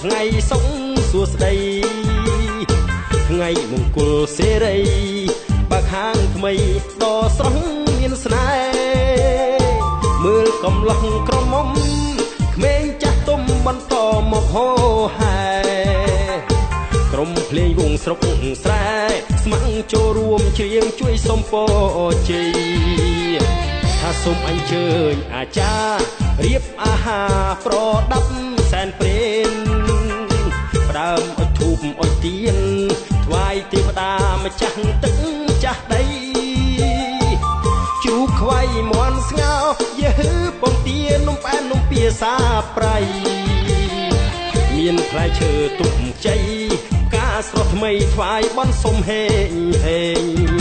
ថ្ងៃសុខសួស្តីថ្ងៃមង្គលសេរីបើខាងថ្មីដ៏ស្រស់មានស្នេហ៍មើលកំឡោះក្រមុំក្មេងចាស់ទុំបន្តមកហោហែក្រុមភ្លេងវងស្រុកស្រែស្ម័គ្រចូលរួមច្រៀងជួយសុំពរជ័យថាសូមអញ្ជើញអាចារ្យរៀបអាហារប្រដាប់សែនព្រេនផ្ដើមអុជធូបអុជទៀនថ្វាយទេវតាម្ចាស់ទឹកចាស់ដីជូខ្វៃមន់ស្ងោយឺពងទានំផ្អែមនំពៀសាប្រៃមានផ្លែឈើទុំជ័យផ្កាស្រស់ថ្មីថ្វាយបន់សុំហេងហេង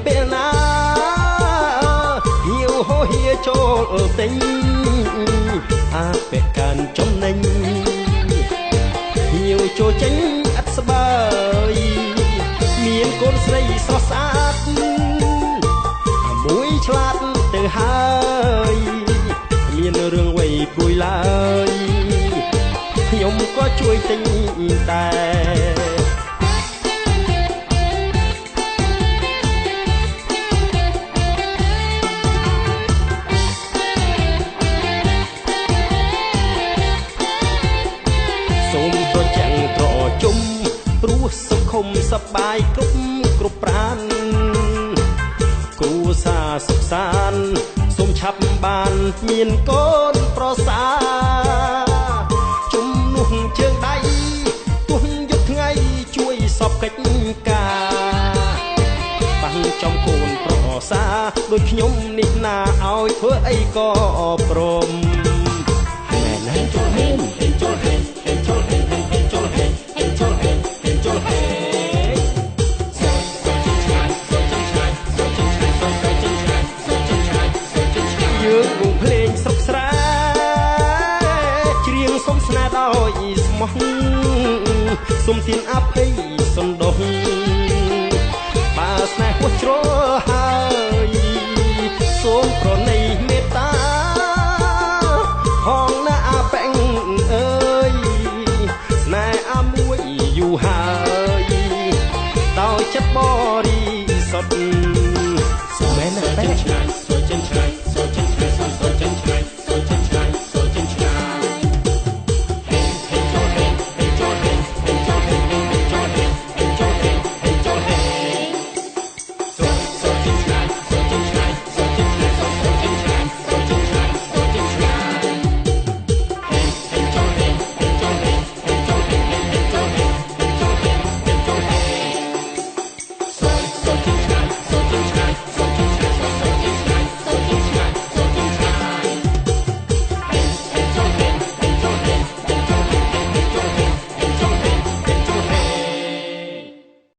ពេលណាហៀវហោហៀចូលទិញអាពេកានចំណេញហៀវចូលចេញអត់ស្បើយមានកូនស្រីស្រស់ស្អាតមួយឆ្លាតទៅហើយមានរឿងវ័យព្រួយឡើយខ្ញុំក៏ជួយទិញដែរព្រោះសុខុមសប្បាយគ្រប់ប្រានគ្រួសារសុខសាន្តសូមឆាប់បានមានកូនប្រសាជំនួសជើងដៃទោះយប់ថ្ងៃជួយសពកិច្ចការបាំងចំកូនប្រសាដូចខ្ញុំនេះណាឲ្យធ្វើអីក៏ព្រមណែណាចូលហេមចូលហេមចូលហេមចូលហេមចូលហេមយើងវងភ្លេងស្រុកស្រែច្រៀងសុំស្នេហ៍ដោយស្មោះសុំទានអភ័យសន្តោស